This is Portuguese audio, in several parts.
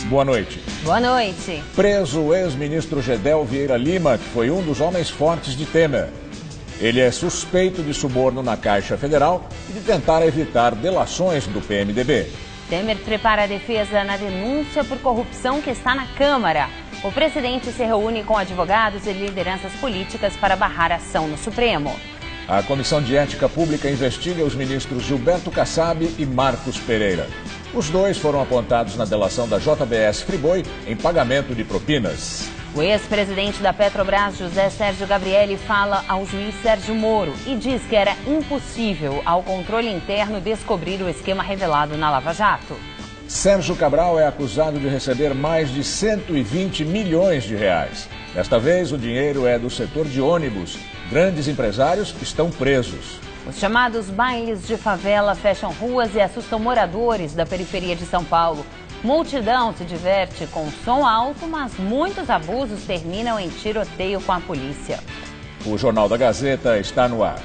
Boa noite. Boa noite. Preso o ex-ministro Gedel Vieira Lima, que foi um dos homens fortes de Temer. Ele é suspeito de suborno na Caixa Federal e de tentar evitar delações do PMDB. Temer prepara a defesa na denúncia por corrupção que está na Câmara. O presidente se reúne com advogados e lideranças políticas para barrar a ação no Supremo. A Comissão de Ética Pública investiga os ministros Gilberto Kassab e Marcos Pereira. Os dois foram apontados na delação da JBS Friboi em pagamento de propinas. O ex-presidente da Petrobras, José Sérgio Gabrielli, fala ao juiz Sérgio Moro e diz que era impossível ao controle interno descobrir o esquema revelado na Lava Jato. Sérgio Cabral é acusado de receber mais de 120 milhões de reais. Desta vez, o dinheiro é do setor de ônibus. Grandes empresários estão presos. Os chamados bailes de favela fecham ruas e assustam moradores da periferia de São Paulo. Multidão se diverte com som alto, mas muitos abusos terminam em tiroteio com a polícia. O Jornal da Gazeta está no ar.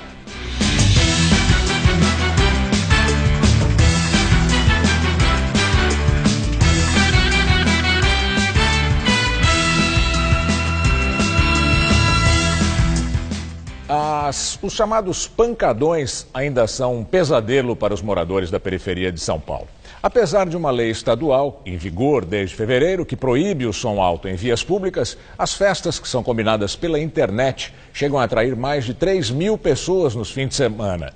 Os chamados pancadões ainda são um pesadelo para os moradores da periferia de São Paulo. Apesar de uma lei estadual, em vigor desde fevereiro, que proíbe o som alto em vias públicas, as festas que são combinadas pela internet chegam a atrair mais de 3 mil pessoas nos fins de semana.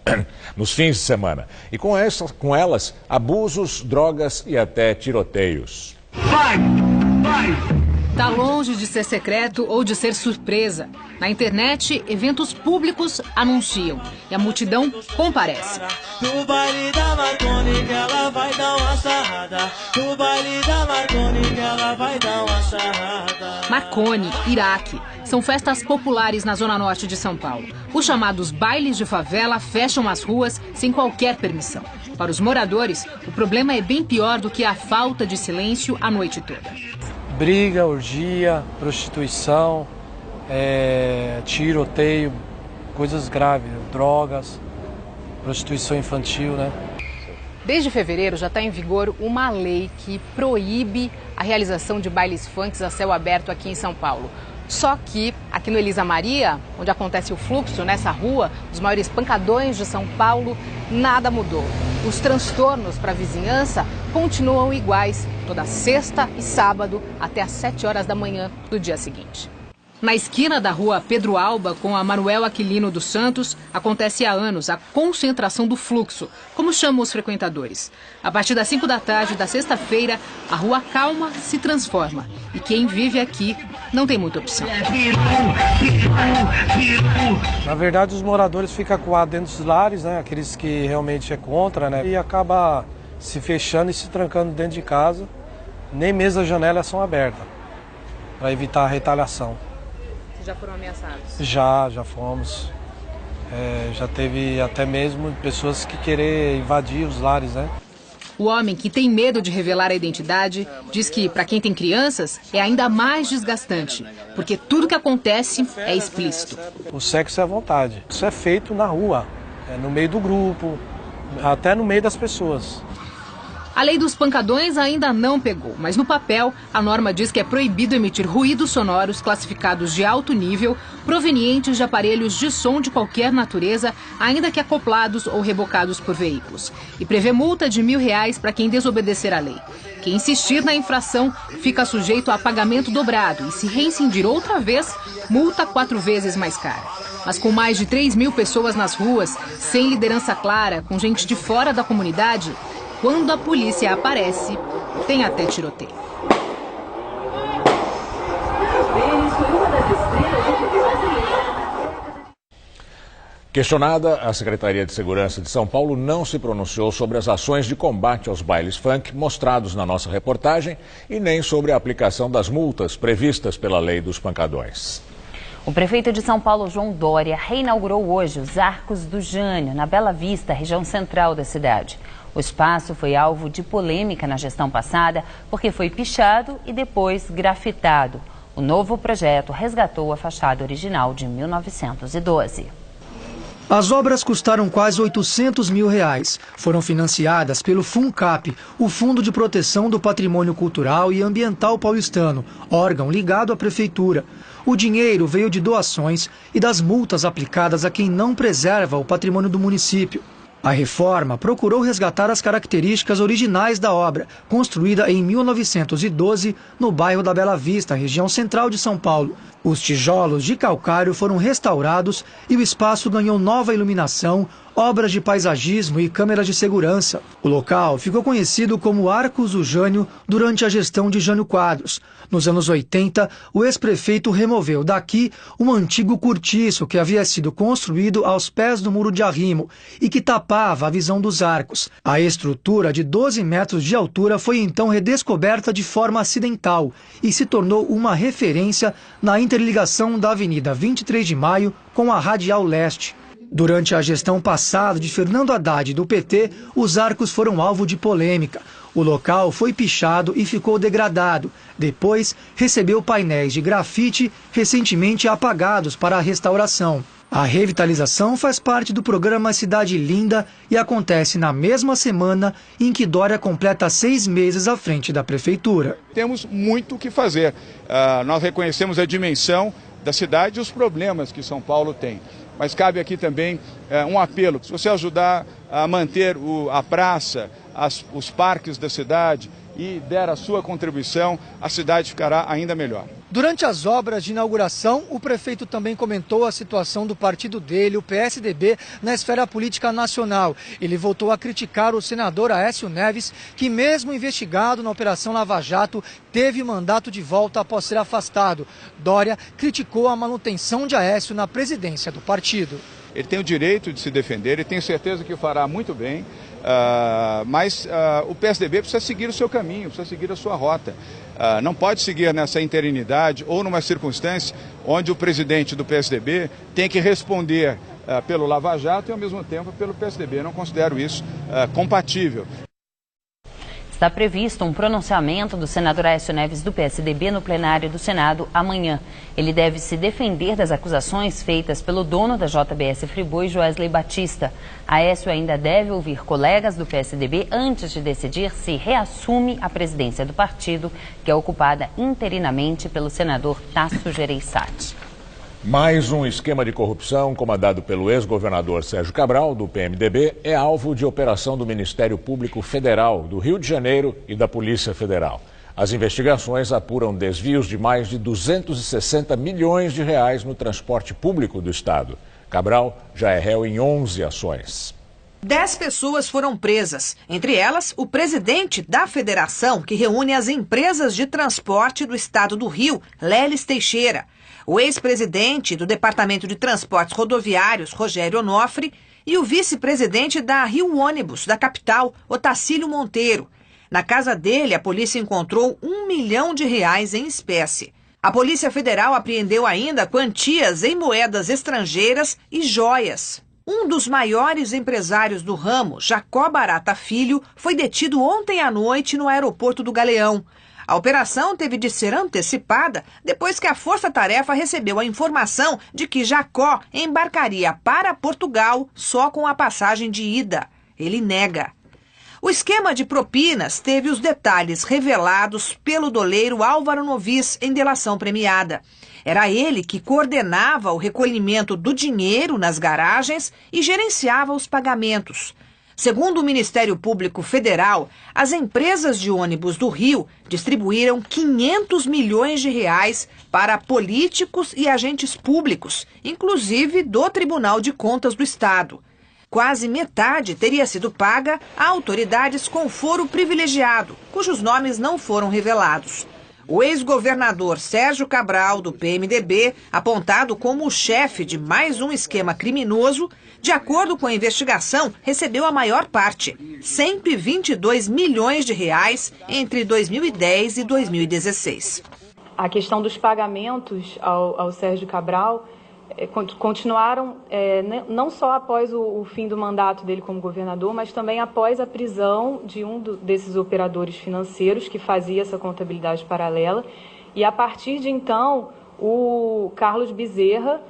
E com elas, abusos, drogas e até tiroteios. Vai! Tá longe de ser secreto ou de ser surpresa. Na internet, eventos públicos anunciam e a multidão comparece. No baile da Marconi que ela vai dar uma sarrada. No baile da Marconi que ela vai dar uma sarrada. Marconi, Iraque, são festas populares na zona norte de São Paulo. Os chamados bailes de favela fecham as ruas sem qualquer permissão. Para os moradores, o problema é bem pior do que a falta de silêncio a noite toda. Briga, orgia, prostituição, tiroteio, coisas graves, drogas, prostituição infantil, né? Desde fevereiro já está em vigor uma lei que proíbe a realização de bailes funks a céu aberto aqui em São Paulo. Só que aqui no Elisa Maria, onde acontece o fluxo, nessa rua, os maiores pancadões de São Paulo, nada mudou. Os transtornos para a vizinhança continuam iguais, toda sexta e sábado até às 7 horas da manhã do dia seguinte. Na esquina da rua Pedro Alba, com a Manuel Aquilino dos Santos, acontece há anos a concentração do fluxo, como chamam os frequentadores. A partir das 5 da tarde da sexta-feira, a rua calma se transforma. E quem vive aqui não tem muita opção. Na verdade, os moradores ficam coados dentro dos lares, né? Aqueles que realmente é contra, né? E acaba se fechando e se trancando dentro de casa. Nem mesmo as janelas são abertas, para evitar a retaliação. Já foram ameaçados? Já fomos. Já teve até mesmo pessoas que querem invadir os lares, né? O homem, que tem medo de revelar a identidade, diz que, para quem tem crianças, é ainda mais desgastante, porque tudo que acontece é explícito. O sexo é à vontade. Isso é feito na rua, no meio do grupo, até no meio das pessoas. A lei dos pancadões ainda não pegou, mas no papel a norma diz que é proibido emitir ruídos sonoros classificados de alto nível provenientes de aparelhos de som de qualquer natureza, ainda que acoplados ou rebocados por veículos. E prevê multa de R$1.000 para quem desobedecer à lei. Quem insistir na infração fica sujeito a pagamento dobrado e, se reincidir outra vez, multa 4 vezes mais cara. Mas com mais de 3 mil pessoas nas ruas, sem liderança clara, com gente de fora da comunidade, quando a polícia aparece, tem até tiroteio. Questionada, a Secretaria de Segurança de São Paulo não se pronunciou sobre as ações de combate aos bailes funk mostrados na nossa reportagem e nem sobre a aplicação das multas previstas pela Lei dos Pancadões. O prefeito de São Paulo, João Dória, reinaugurou hoje os Arcos do Jânio, na Bela Vista, região central da cidade. O espaço foi alvo de polêmica na gestão passada porque foi pichado e depois grafitado. O novo projeto resgatou a fachada original de 1912. As obras custaram quase R$800 mil. Foram financiadas pelo FUNCAP, o Fundo de Proteção do Patrimônio Cultural e Ambiental Paulistano, órgão ligado à Prefeitura. O dinheiro veio de doações e das multas aplicadas a quem não preserva o patrimônio do município. A reforma procurou resgatar as características originais da obra, construída em 1912 no bairro da Bela Vista, região central de São Paulo. Os tijolos de calcário foram restaurados e o espaço ganhou nova iluminação, obras de paisagismo e câmeras de segurança. O local ficou conhecido como Arcos do Jânio durante a gestão de Jânio Quadros. Nos anos 80, o ex-prefeito removeu daqui um antigo cortiço que havia sido construído aos pés do muro de arrimo e que tapava a visão dos arcos. A estrutura de 12 metros de altura foi então redescoberta de forma acidental e se tornou uma referência na interligação da Avenida 23 de Maio com a Radial Leste. Durante a gestão passada de Fernando Haddad do PT, os arcos foram alvo de polêmica. O local foi pichado e ficou degradado. Depois, recebeu painéis de grafite recentemente apagados para a restauração. A revitalização faz parte do programa Cidade Linda e acontece na mesma semana em que Dória completa 6 meses à frente da Prefeitura. Temos muito o que fazer. Nós reconhecemos a dimensão da cidade e os problemas que São Paulo tem. Mas cabe aqui também um apelo. Se você ajudar a manter a praça, os parques da cidade e der a sua contribuição, a cidade ficará ainda melhor. Durante as obras de inauguração, o prefeito também comentou a situação do partido dele, o PSDB, na esfera política nacional. Ele voltou a criticar o senador Aécio Neves, que mesmo investigado na Operação Lava Jato, teve mandato de volta após ser afastado. Dória criticou a manutenção de Aécio na presidência do partido. Ele tem o direito de se defender e tenho certeza que o fará muito bem, mas o PSDB precisa seguir o seu caminho, precisa seguir a sua rota. Não pode seguir nessa interinidade ou numa circunstância onde o presidente do PSDB tem que responder pelo Lava Jato e ao mesmo tempo pelo PSDB. Eu não considero isso compatível. Está previsto um pronunciamento do senador Aécio Neves do PSDB no plenário do Senado amanhã. Ele deve se defender das acusações feitas pelo dono da JBS Friboi, Joesley Batista. Aécio ainda deve ouvir colegas do PSDB antes de decidir se reassume a presidência do partido, que é ocupada interinamente pelo senador Tasso Gereissati. Mais um esquema de corrupção comandado pelo ex-governador Sérgio Cabral, do PMDB, é alvo de operação do Ministério Público Federal do Rio de Janeiro e da Polícia Federal. As investigações apuram desvios de mais de 260 milhões de reais no transporte público do estado. Cabral já é réu em 11 ações. 10 pessoas foram presas, entre elas o presidente da federação que reúne as empresas de transporte do estado do Rio, Leles Teixeira, o ex-presidente do Departamento de Transportes Rodoviários, Rogério Onofre, e o vice-presidente da Rio Ônibus, da capital, Otacílio Monteiro. Na casa dele, a polícia encontrou R$1 milhão em espécie. A Polícia Federal apreendeu ainda quantias em moedas estrangeiras e joias. Um dos maiores empresários do ramo, Jacó Barata Filho, foi detido ontem à noite no aeroporto do Galeão. A operação teve de ser antecipada depois que a Força Tarefa recebeu a informação de que Jacó embarcaria para Portugal só com a passagem de ida. Ele nega. O esquema de propinas teve os detalhes revelados pelo doleiro Álvaro Novis em delação premiada. Era ele que coordenava o recolhimento do dinheiro nas garagens e gerenciava os pagamentos. Segundo o Ministério Público Federal, as empresas de ônibus do Rio distribuíram R$500 milhões para políticos e agentes públicos, inclusive do Tribunal de Contas do Estado. Quase metade teria sido paga a autoridades com foro privilegiado, cujos nomes não foram revelados. O ex-governador Sérgio Cabral, do PMDB, apontado como o chefe de mais um esquema criminoso, de acordo com a investigação, recebeu a maior parte, R$122 milhões entre 2010 e 2016. A questão dos pagamentos ao Sérgio Cabral continuaram não só após o fim do mandato dele como governador, mas também após a prisão de desses operadores financeiros que fazia essa contabilidade paralela. E a partir de então, o Carlos Bezerra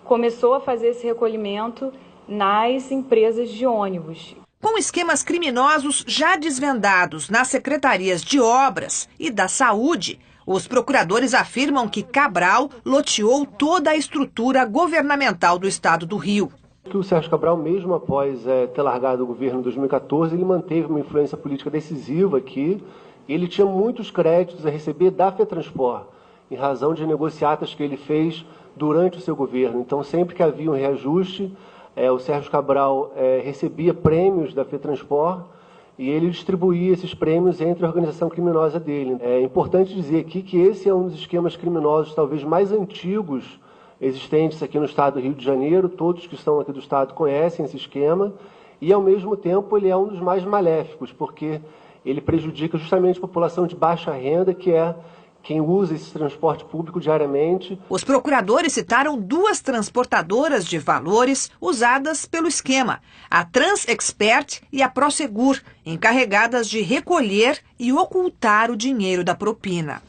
começou a fazer esse recolhimento nas empresas de ônibus. Com esquemas criminosos já desvendados nas secretarias de Obras e da Saúde, os procuradores afirmam que Cabral loteou toda a estrutura governamental do estado do Rio. O Sérgio Cabral, mesmo após ter largado o governo em 2014, ele manteve uma influência política decisiva aqui. Ele tinha muitos créditos a receber da FETranspor, em razão de negociatas que ele fez durante o seu governo. Então, sempre que havia um reajuste, o Sérgio Cabral recebia prêmios da FETranspor e ele distribuía esses prêmios entre a organização criminosa dele. É importante dizer aqui que esse é um dos esquemas criminosos talvez mais antigos existentes aqui no estado do Rio de Janeiro. Todos que estão aqui do estado conhecem esse esquema e, ao mesmo tempo, ele é um dos mais maléficos, porque ele prejudica justamente a população de baixa renda, que é quem usa esse transporte público diariamente. Os procuradores citaram 2 transportadoras de valores usadas pelo esquema, a Transexpert e a Prosegur, encarregadas de recolher e ocultar o dinheiro da propina.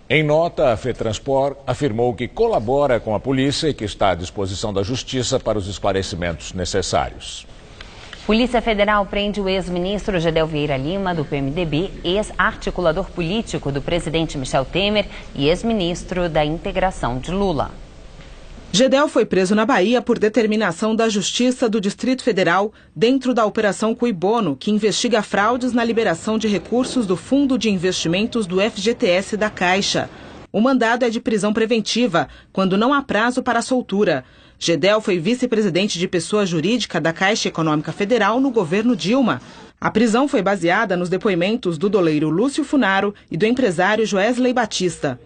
Em nota, a FETranspor afirmou que colabora com a polícia e que está à disposição da justiça para os esclarecimentos necessários. Polícia Federal prende o ex-ministro Gedel Vieira Lima, do PMDB, ex-articulador político do presidente Michel Temer e ex-ministro da Integração de Lula. Gedel foi preso na Bahia por determinação da Justiça do Distrito Federal dentro da Operação Cui Bono, que investiga fraudes na liberação de recursos do Fundo de Investimentos do FGTS da Caixa. O mandado é de prisão preventiva, quando não há prazo para a soltura. Gedel foi vice-presidente de pessoa jurídica da Caixa Econômica Federal no governo Dilma. A prisão foi baseada nos depoimentos do doleiro Lúcio Funaro e do empresário Joesley Batista.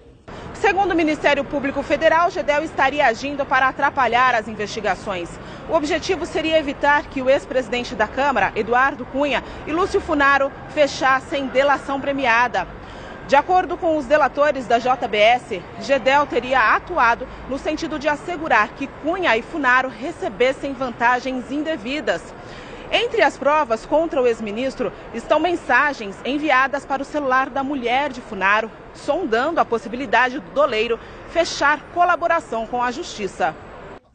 Segundo o Ministério Público Federal, Gedel estaria agindo para atrapalhar as investigações. O objetivo seria evitar que o ex-presidente da Câmara, Eduardo Cunha, e Lúcio Funaro fechassem delação premiada. De acordo com os delatores da JBS, Gedel teria atuado no sentido de assegurar que Cunha e Funaro recebessem vantagens indevidas. Entre as provas contra o ex-ministro estão mensagens enviadas para o celular da mulher de Funaro, sondando a possibilidade do doleiro fechar colaboração com a Justiça.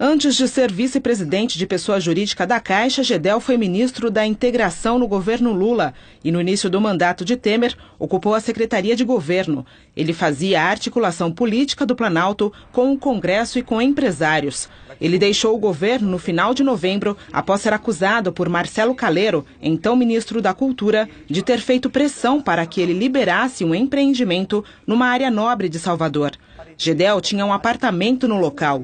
Antes de ser vice-presidente de pessoa jurídica da Caixa, Gedel foi ministro da Integração no governo Lula e, no início do mandato de Temer, ocupou a Secretaria de Governo. Ele fazia a articulação política do Planalto com o Congresso e com empresários. Ele deixou o governo no final de novembro, após ser acusado por Marcelo Calero, então ministro da Cultura, de ter feito pressão para que ele liberasse um empreendimento numa área nobre de Salvador. Gedel tinha um apartamento no local.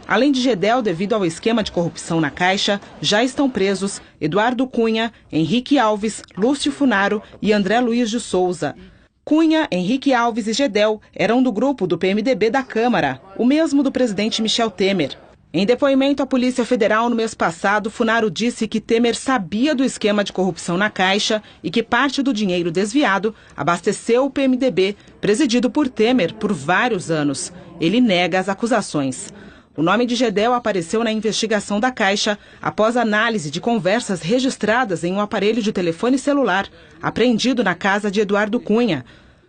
Além de Gedel, devido ao esquema de corrupção na Caixa, já estão presos Eduardo Cunha, Henrique Alves, Lúcio Funaro e André Luiz de Souza. Cunha, Henrique Alves e Gedel eram do grupo do PMDB da Câmara, o mesmo do presidente Michel Temer. Em depoimento à Polícia Federal no mês passado, Funaro disse que Temer sabia do esquema de corrupção na Caixa e que parte do dinheiro desviado abasteceu o PMDB, presidido por Temer por vários anos. Ele nega as acusações. O nome de Gedel apareceu na investigação da Caixa após análise de conversas registradas em um aparelho de telefone celular apreendido na casa de Eduardo Cunha.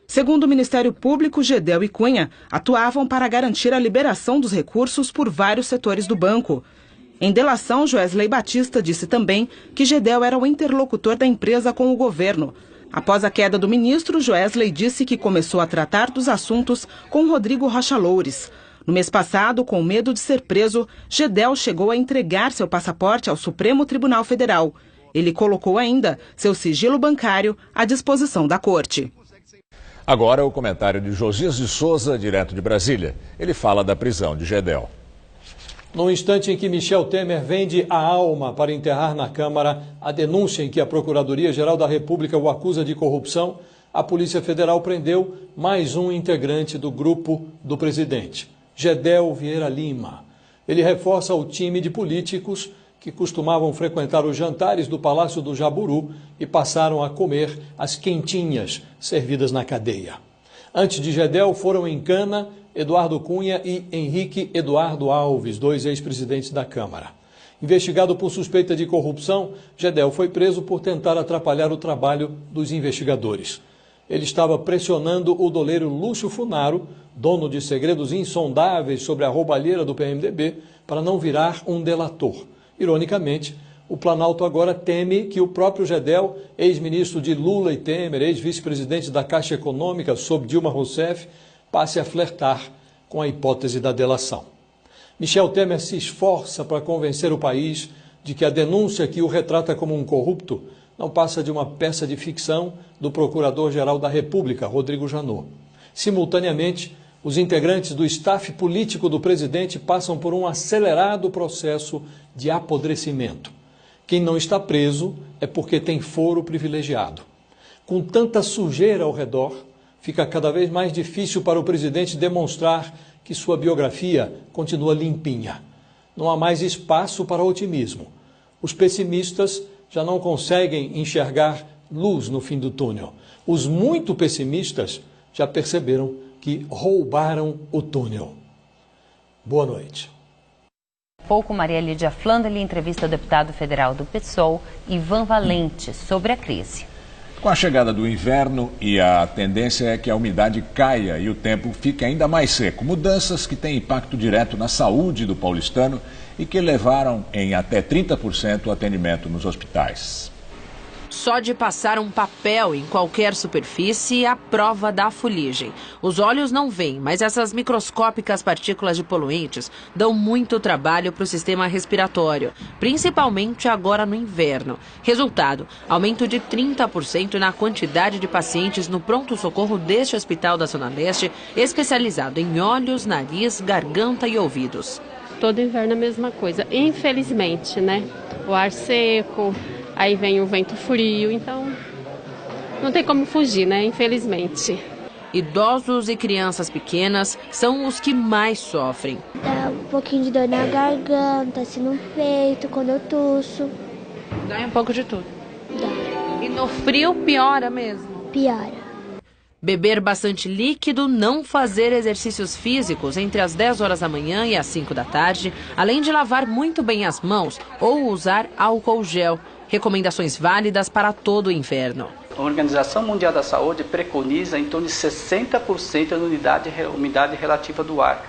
Segundo o Ministério Público, Gedel e Cunha atuavam para garantir a liberação dos recursos por vários setores do banco. Em delação, Joesley Batista disse também que Gedel era o interlocutor da empresa com o governo. Após a queda do ministro, Joesley disse que começou a tratar dos assuntos com Rodrigo Rocha Loures. No mês passado, com medo de ser preso, Gedel chegou a entregar seu passaporte ao Supremo Tribunal Federal. Ele colocou ainda seu sigilo bancário à disposição da corte. Agora o comentário de Josias de Souza, direto de Brasília. Ele fala da prisão de Gedel. No instante em que Michel Temer vende a alma para enterrar na Câmara a denúncia em que a Procuradoria-Geral da República o acusa de corrupção, a Polícia Federal prendeu mais um integrante do grupo do presidente, Gedel Vieira Lima. Ele reforça o time de políticos que costumavam frequentar os jantares do Palácio do Jaburu e passaram a comer as quentinhas servidas na cadeia. Antes de Gedel foram em cana Eduardo Cunha e Henrique Eduardo Alves, 2 ex-presidentes da Câmara. Investigado por suspeita de corrupção, Gedel foi preso por tentar atrapalhar o trabalho dos investigadores. Ele estava pressionando o doleiro Lúcio Funaro, dono de segredos insondáveis sobre a roubalheira do PMDB, para não virar um delator. Ironicamente, o Planalto agora teme que o próprio Gedel, ex-ministro de Lula e Temer, ex-vice-presidente da Caixa Econômica sob Dilma Rousseff, passe a flertar com a hipótese da delação. Michel Temer se esforça para convencer o país de que a denúncia que o retrata como um corrupto não passa de uma peça de ficção do Procurador-Geral da República, Rodrigo Janot. Simultaneamente, os integrantes do staff político do presidente passam por um acelerado processo de apodrecimento. Quem não está preso é porque tem foro privilegiado. Com tanta sujeira ao redor, fica cada vez mais difícil para o presidente demonstrar que sua biografia continua limpinha. Não há mais espaço para otimismo. Os pessimistas já não conseguem enxergar luz no fim do túnel. Os muito pessimistas já perceberam que roubaram o túnel. Boa noite. Pouco, Maria Lídia Flandre entrevista o deputado federal do PSOL, Ivan Valente, sobre a crise. Com a chegada do inverno, e a tendência é que a umidade caia e o tempo fique ainda mais seco. Mudanças que têm impacto direto na saúde do paulistano e que levaram em até 30% o atendimento nos hospitais. Só de passar um papel em qualquer superfície, a prova da fuligem. Os olhos não veem, mas essas microscópicas partículas de poluentes dão muito trabalho para o sistema respiratório, principalmente agora no inverno. Resultado, aumento de 30% na quantidade de pacientes no pronto-socorro deste hospital da Zona Leste, especializado em olhos, nariz, garganta e ouvidos. Todo inverno é a mesma coisa, infelizmente, né? O ar seco, aí vem o vento frio, então não tem como fugir, né? Infelizmente. Idosos e crianças pequenas são os que mais sofrem. Dá um pouquinho de dor na garganta, assim no peito, quando eu tuço. Dá um pouco de tudo. Dá. E no frio piora mesmo? Piora. Beber bastante líquido, não fazer exercícios físicos entre as 10 horas da manhã e as 5 da tarde, além de lavar muito bem as mãos ou usar álcool gel. Recomendações válidas para todo o inverno. A Organização Mundial da Saúde preconiza em torno de 60% da umidade relativa do ar.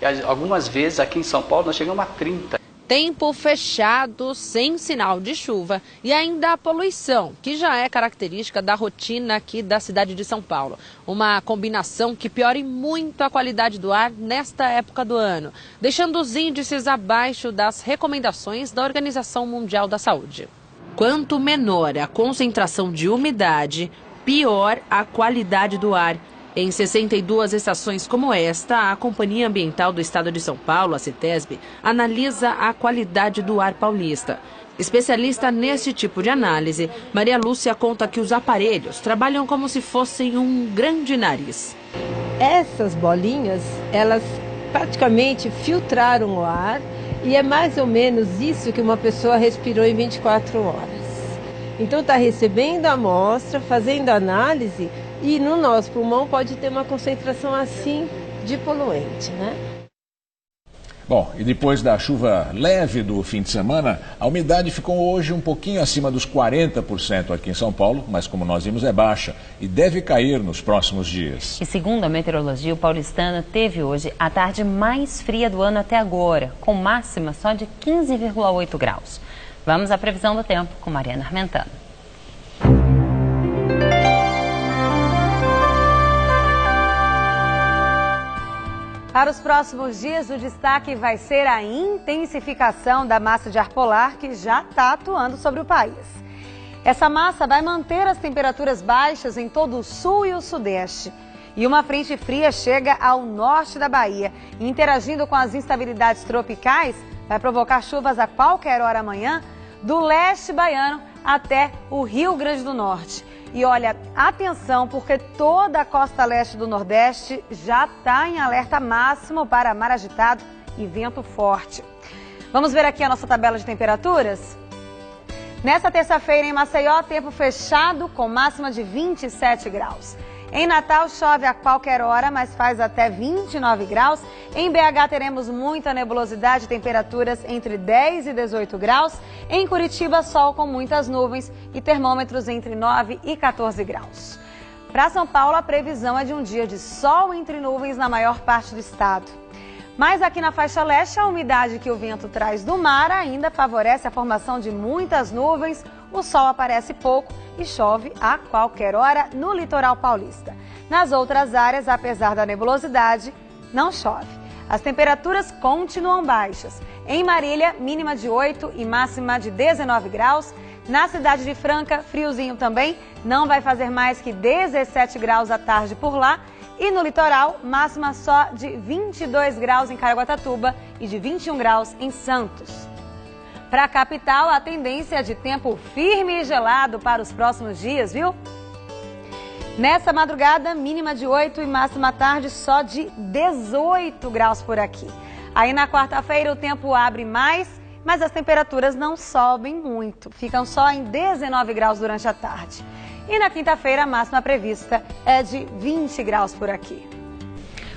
E algumas vezes aqui em São Paulo nós chegamos a 30%. Tempo fechado, sem sinal de chuva e ainda a poluição, que já é característica da rotina aqui da cidade de São Paulo. Uma combinação que piore muito a qualidade do ar nesta época do ano, deixando os índices abaixo das recomendações da Organização Mundial da Saúde. Quanto menor a concentração de umidade, pior a qualidade do ar. Em 62 estações como esta, a Companhia Ambiental do Estado de São Paulo, a CETESB, analisa a qualidade do ar paulista. Especialista nesse tipo de análise, Maria Lúcia conta que os aparelhos trabalham como se fossem um grande nariz. Essas bolinhas, elas praticamente filtraram o ar e é mais ou menos isso que uma pessoa respirou em 24 horas. Então está recebendo a amostra, fazendo análise e no nosso pulmão pode ter uma concentração assim de poluente, né? Bom, e depois da chuva leve do fim de semana, a umidade ficou hoje um pouquinho acima dos 40% aqui em São Paulo, mas como nós vimos é baixa e deve cair nos próximos dias. E segundo a meteorologia, o paulistano teve hoje a tarde mais fria do ano até agora, com máxima só de 15,8 graus. Vamos à previsão do tempo com Mariana Armentano. Para os próximos dias, o destaque vai ser a intensificação da massa de ar polar que já está atuando sobre o país. Essa massa vai manter as temperaturas baixas em todo o sul e o sudeste. E uma frente fria chega ao norte da Bahia. E interagindo com as instabilidades tropicais, vai provocar chuvas a qualquer hora amanhã do leste baiano até o Rio Grande do Norte. E olha, atenção, porque toda a costa leste do Nordeste já está em alerta máximo para mar agitado e vento forte. Vamos ver aqui a nossa tabela de temperaturas? Nessa terça-feira em Maceió, tempo fechado com máxima de 27 graus. Em Natal chove a qualquer hora, mas faz até 29 graus. Em BH teremos muita nebulosidade, temperaturas entre 10 e 18 graus. Em Curitiba, sol com muitas nuvens e termômetros entre 9 e 14 graus. Para São Paulo, a previsão é de um dia de sol entre nuvens na maior parte do estado. Mas aqui na faixa leste, a umidade que o vento traz do mar ainda favorece a formação de muitas nuvens, o sol aparece pouco e chove a qualquer hora no litoral paulista. Nas outras áreas, apesar da nebulosidade, não chove. As temperaturas continuam baixas. Em Marília, mínima de 8 e máxima de 19 graus. Na cidade de Franca, friozinho também, não vai fazer mais que 17 graus à tarde por lá. E no litoral, máxima só de 22 graus em Caraguatatuba e de 21 graus em Santos. Para a capital, a tendência é de tempo firme e gelado para os próximos dias, viu? Nessa madrugada, mínima de 8 e máxima à tarde só de 18 graus por aqui. Aí na quarta-feira o tempo abre mais, mas as temperaturas não sobem muito. Ficam só em 19 graus durante a tarde. E na quinta-feira a máxima prevista é de 20 graus por aqui.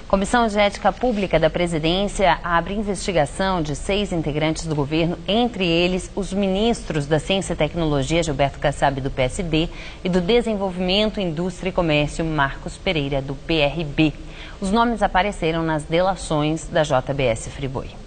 Comissão de Ética Pública da Presidência abre investigação de 6 integrantes do governo, entre eles os ministros da Ciência e Tecnologia, Gilberto Kassab, do PSD, e do Desenvolvimento, Indústria e Comércio, Marcos Pereira, do PRB. Os nomes apareceram nas delações da JBS Friboi.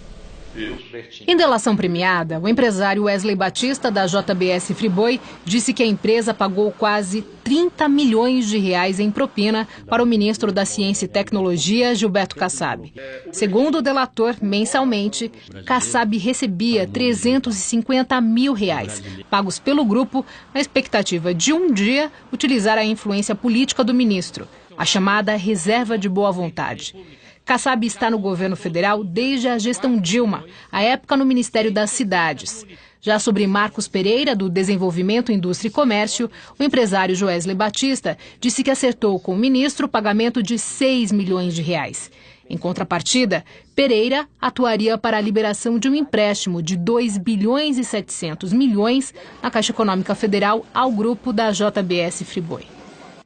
Em delação premiada, o empresário Wesley Batista, da JBS Friboi, disse que a empresa pagou quase 30 milhões de reais em propina para o ministro da Ciência e Tecnologia, Gilberto Kassab. Segundo o delator, mensalmente, Kassab recebia 350 mil reais, pagos pelo grupo, na expectativa de um dia utilizar a influência política do ministro, a chamada reserva de boa vontade. Kassab está no governo federal desde a gestão Dilma, à época no Ministério das Cidades. Já sobre Marcos Pereira, do Desenvolvimento, Indústria e Comércio, o empresário Wesley Batista disse que acertou com o ministro o pagamento de 6 milhões de reais. Em contrapartida, Pereira atuaria para a liberação de um empréstimo de 2 bilhões e 700 milhões na Caixa Econômica Federal ao grupo da JBS Friboi.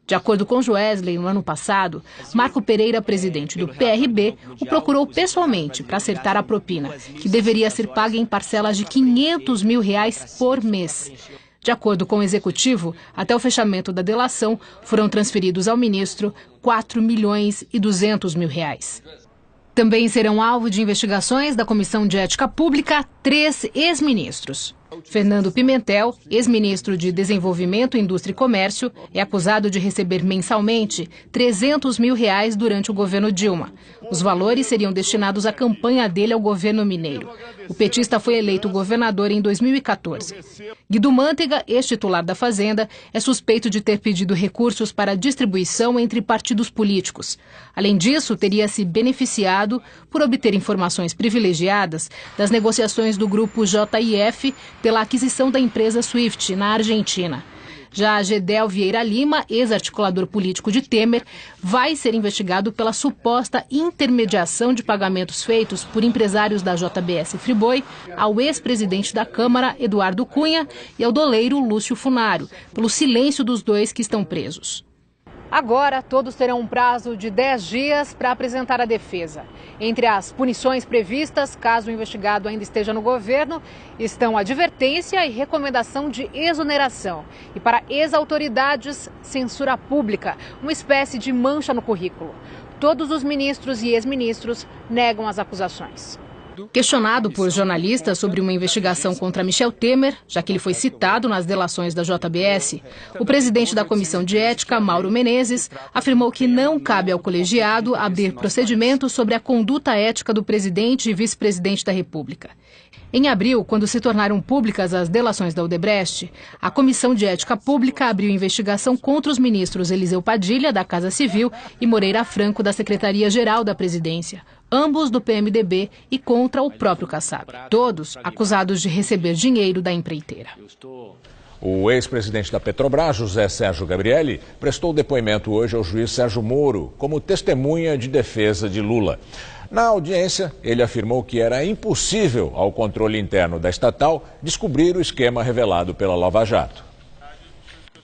De acordo com Wesley, no ano passado, Marco Pereira, presidente do PRB, o procurou pessoalmente para acertar a propina, que deveria ser paga em parcelas de 500 mil reais por mês. De acordo com o executivo, até o fechamento da delação, foram transferidos ao ministro 4 milhões e 200 mil reais. Também serão alvo de investigações da Comissão de Ética Pública 3 ex-ministros. Fernando Pimentel, ex-ministro de Desenvolvimento, Indústria e Comércio, é acusado de receber mensalmente 300 mil reais durante o governo Dilma. Os valores seriam destinados à campanha dele ao governo mineiro. O petista foi eleito governador em 2014. Guido Mantega, ex-titular da Fazenda, é suspeito de ter pedido recursos para distribuição entre partidos políticos. Além disso, teria se beneficiado por obter informações privilegiadas das negociações do grupo JIF pela aquisição da empresa Swift, na Argentina. Já Gedel Vieira Lima, ex-articulador político de Temer, vai ser investigado pela suposta intermediação de pagamentos feitos por empresários da JBS Friboi ao ex-presidente da Câmara, Eduardo Cunha, e ao doleiro Lúcio Funaro, pelo silêncio dos dois que estão presos. Agora, todos terão um prazo de 10 dias para apresentar a defesa. Entre as punições previstas, caso o investigado ainda esteja no governo, estão advertência e recomendação de exoneração. E para ex-autoridades, censura pública, uma espécie de mancha no currículo. Todos os ministros e ex-ministros negam as acusações. Questionado por jornalistas sobre uma investigação contra Michel Temer, já que ele foi citado nas delações da JBS, o presidente da Comissão de Ética, Mauro Menezes, afirmou que não cabe ao colegiado abrir procedimento sobre a conduta ética do presidente e vice-presidente da República. Em abril, quando se tornaram públicas as delações da Odebrecht, a Comissão de Ética Pública abriu investigação contra os ministros Eliseu Padilha, da Casa Civil, e Moreira Franco, da Secretaria-Geral da Presidência, ambos do PMDB, e contra o próprio Kassab, todos acusados de receber dinheiro da empreiteira. O ex-presidente da Petrobras, José Sérgio Gabrielli, prestou depoimento hoje ao juiz Sérgio Moro como testemunha de defesa de Lula. Na audiência, ele afirmou que era impossível ao controle interno da estatal descobrir o esquema revelado pela Lava Jato.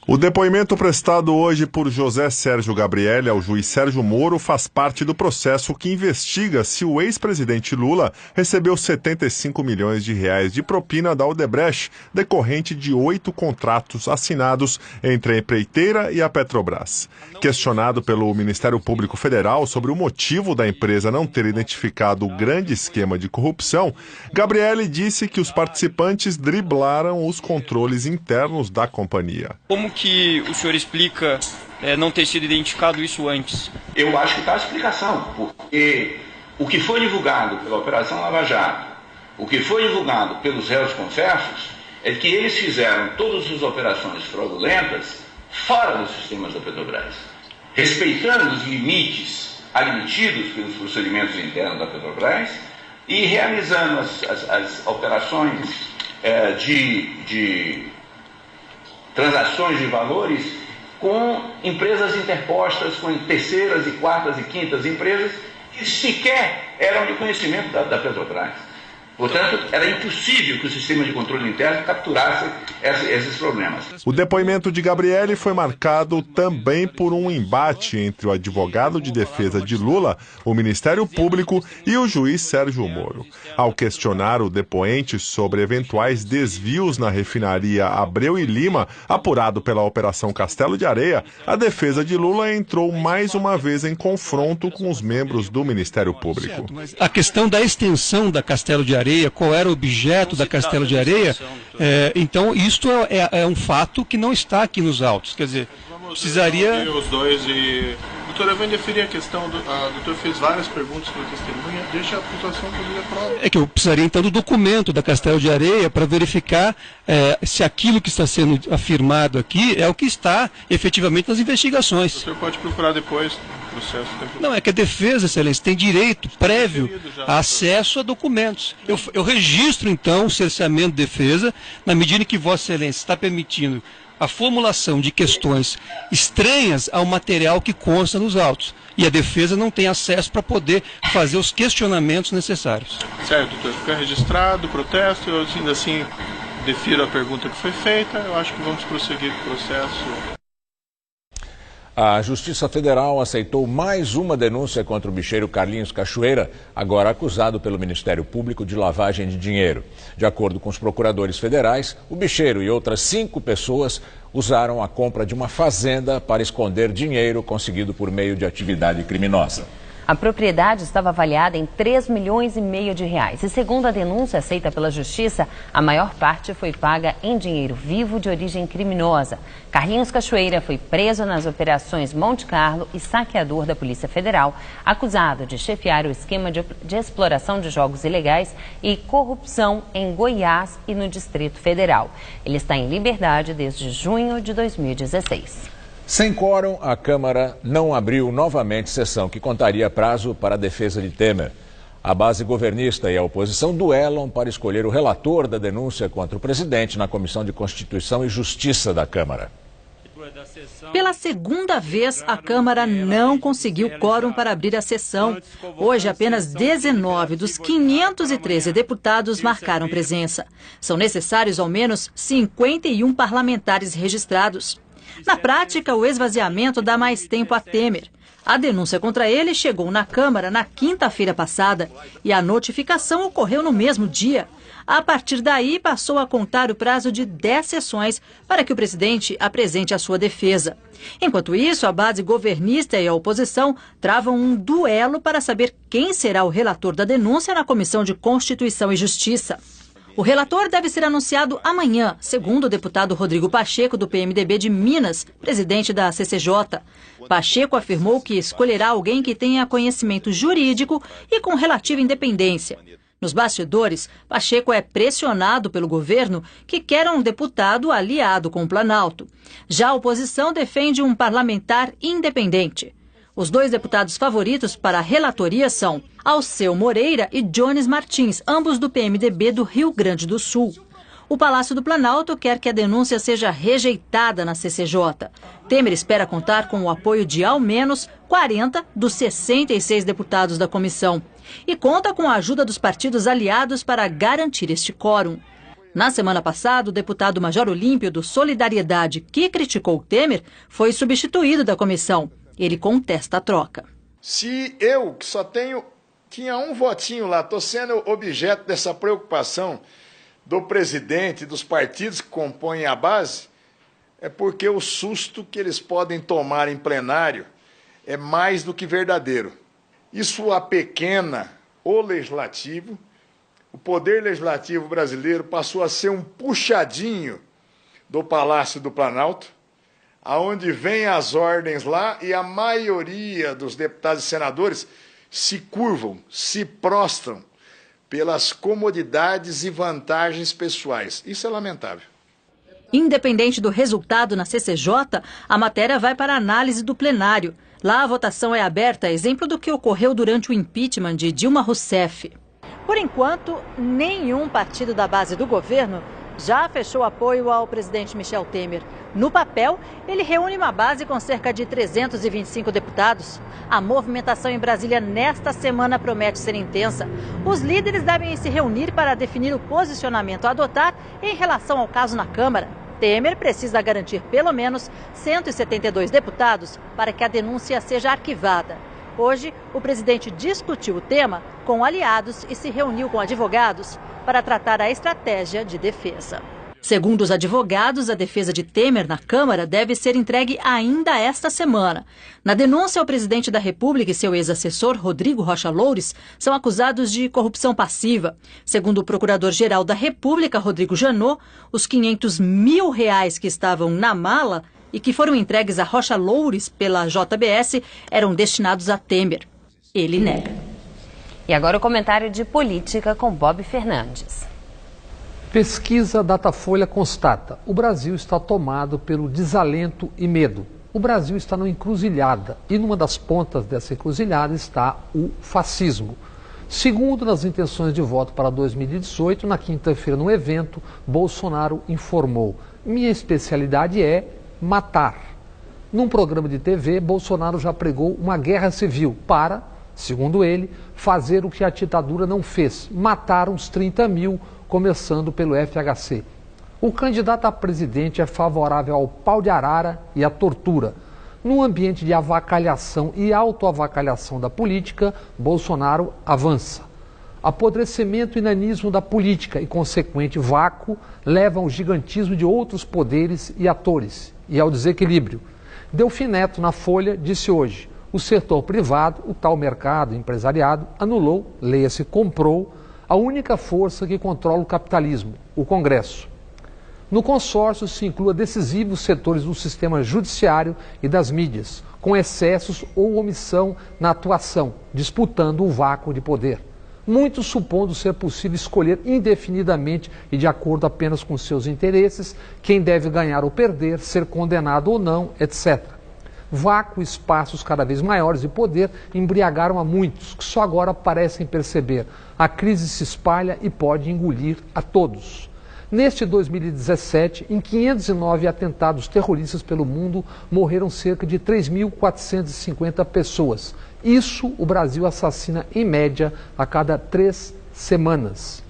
O depoimento prestado hoje por José Sérgio Gabrielli ao juiz Sérgio Moro faz parte do processo que investiga se o ex-presidente Lula recebeu 75 milhões de reais de propina da Odebrecht, decorrente de 8 contratos assinados entre a empreiteira e a Petrobras. Questionado pelo Ministério Público Federal sobre o motivo da empresa não ter identificado o grande esquema de corrupção, Gabrielli disse que os participantes driblaram os controles internos da companhia. Como que o senhor explica não ter sido identificado isso antes? Eu acho que está a explicação, porque o que foi divulgado pela Operação Lava Jato, o que foi divulgado pelos réus confessos, é que eles fizeram todas as operações fraudulentas fora dos sistemas da Petrobras, respeitando os limites admitidos pelos procedimentos internos da Petrobras e realizando as operações de transações de valores com empresas interpostas, com terceiras e quartas e quintas empresas que sequer eram de conhecimento da Petrobras. Portanto, era impossível que o sistema de controle interno capturasse esses problemas. O depoimento de Gabrielli foi marcado também por um embate entre o advogado de defesa de Lula, o Ministério Público e o juiz Sérgio Moro. Ao questionar o depoente sobre eventuais desvios na refinaria Abreu e Lima, apurado pela Operação Castelo de Areia, a defesa de Lula entrou mais uma vez em confronto com os membros do Ministério Público. A questão da extensão da Castelo de Areia, qual era o objeto da Castelo de Areia, então isto é um fato que não está aqui nos autos, quer dizer, precisaria... Os dois e... Doutor, eu vou indeferir a questão, o doutor fez várias perguntas para a testemunha, deixa a acusação fazer a prova. É que eu precisaria então do documento da Castelo de Areia para verificar se aquilo que está sendo afirmado aqui é o que está efetivamente nas investigações. O senhor pode procurar depois o processo. Não, é que a defesa, excelência, tem direito prévio a acesso a documentos. Eu registro então o cerceamento de defesa na medida em que Vossa Excelência está permitindo a formulação de questões estranhas ao material que consta nos autos. E a defesa não tem acesso para poder fazer os questionamentos necessários. Certo, doutor. Fica registrado o protesto, eu ainda assim defiro a pergunta que foi feita, eu acho que vamos prosseguir com o processo. A Justiça Federal aceitou mais uma denúncia contra o bicheiro Carlinhos Cachoeira, agora acusado pelo Ministério Público de lavagem de dinheiro. De acordo com os procuradores federais, o bicheiro e outras 5 pessoas usaram a compra de uma fazenda para esconder dinheiro conseguido por meio de atividade criminosa. A propriedade estava avaliada em 3,5 milhões de reais. E segundo a denúncia aceita pela Justiça, a maior parte foi paga em dinheiro vivo de origem criminosa. Carlinhos Cachoeira foi preso nas operações Monte Carlo e saqueador da Polícia Federal, acusado de chefiar o esquema de exploração de jogos ilegais e corrupção em Goiás e no Distrito Federal. Ele está em liberdade desde junho de 2016. Sem quórum, a Câmara não abriu novamente sessão que contaria prazo para a defesa de Temer. A base governista e a oposição duelam para escolher o relator da denúncia contra o presidente na Comissão de Constituição e Justiça da Câmara. Pela segunda vez, a Câmara não conseguiu quórum para abrir a sessão. Hoje, apenas 19 dos 513 deputados marcaram presença. São necessários ao menos 51 parlamentares registrados. Na prática, o esvaziamento dá mais tempo a Temer. A denúncia contra ele chegou na Câmara na quinta-feira passada e a notificação ocorreu no mesmo dia. A partir daí, passou a contar o prazo de 10 sessões para que o presidente apresente a sua defesa. Enquanto isso, a base governista e a oposição travam um duelo para saber quem será o relator da denúncia na Comissão de Constituição e Justiça. O relator deve ser anunciado amanhã, segundo o deputado Rodrigo Pacheco, do PMDB de Minas, presidente da CCJ. Pacheco afirmou que escolherá alguém que tenha conhecimento jurídico e com relativa independência. Nos bastidores, Pacheco é pressionado pelo governo, que quer um deputado aliado com o Planalto. Já a oposição defende um parlamentar independente. Os 2 deputados favoritos para a relatoria são Alceu Moreira e Jones Martins, ambos do PMDB do Rio Grande do Sul. O Palácio do Planalto quer que a denúncia seja rejeitada na CCJ. Temer espera contar com o apoio de ao menos 40 dos 66 deputados da comissão e conta com a ajuda dos partidos aliados para garantir este quórum. Na semana passada, o deputado Major Olímpio do Solidariedade, que criticou Temer, foi substituído da comissão. Ele contesta a troca. Se eu, que só tinha um votinho lá, estou sendo objeto dessa preocupação do presidente, dos partidos que compõem a base, é porque o susto que eles podem tomar em plenário é mais do que verdadeiro. Isso apequena o legislativo. O poder legislativo brasileiro passou a ser um puxadinho do Palácio do Planalto, aonde vêm as ordens lá e a maioria dos deputados e senadores se curvam, se prostram pelas comodidades e vantagens pessoais. Isso é lamentável. Independente do resultado na CCJ, a matéria vai para a análise do plenário. Lá a votação é aberta, exemplo do que ocorreu durante o impeachment de Dilma Rousseff. Por enquanto, nenhum partido da base do governo já fechou apoio ao presidente Michel Temer. No papel, ele reúne uma base com cerca de 325 deputados. A movimentação em Brasília nesta semana promete ser intensa. Os líderes devem se reunir para definir o posicionamento a adotar em relação ao caso na Câmara. Temer precisa garantir pelo menos 172 deputados para que a denúncia seja arquivada. Hoje, o presidente discutiu o tema com aliados e se reuniu com advogados para tratar a estratégia de defesa. Segundo os advogados, a defesa de Temer na Câmara deve ser entregue ainda esta semana. Na denúncia, o presidente da República e seu ex-assessor, Rodrigo Rocha Loures, são acusados de corrupção passiva. Segundo o procurador-geral da República, Rodrigo Janot, os R$500 mil que estavam na mala e que foram entregues a Rocha Loures pela JBS eram destinados a Temer. Ele nega. E agora o comentário de política com Bob Fernandes. Pesquisa Datafolha constata: o Brasil está tomado pelo desalento e medo. O Brasil está numa encruzilhada e numa das pontas dessa encruzilhada está o fascismo. Segundo nas intenções de voto para 2018, na quinta-feira, num evento, Bolsonaro informou: minha especialidade é matar. Num programa de TV, Bolsonaro já pregou uma guerra civil para, segundo ele, fazer o que a ditadura não fez: matar uns 30 mil, começando pelo FHC. O candidato a presidente é favorável ao pau de arara e à tortura. Num ambiente de avacalhação e autoavacalhação da política, Bolsonaro avança. Apodrecimento e nanismo da política e consequente vácuo levam ao gigantismo de outros poderes e atores e ao desequilíbrio. Delfim Neto, na Folha, disse hoje: o setor privado, o tal mercado empresariado, anulou, leia-se, comprou, a única força que controla o capitalismo, o Congresso. No consórcio se inclua decisivos setores do sistema judiciário e das mídias, com excessos ou omissão na atuação, disputando o vácuo de poder. Muitos supondo ser possível escolher indefinidamente e de acordo apenas com seus interesses quem deve ganhar ou perder, ser condenado ou não, etc. Vácuo e espaços cada vez maiores de poder embriagaram a muitos, que só agora parecem perceber. A crise se espalha e pode engolir a todos. Neste 2017, em 509 atentados terroristas pelo mundo, morreram cerca de 3.450 pessoas. Isso o Brasil assassina, em média, a cada 3 semanas.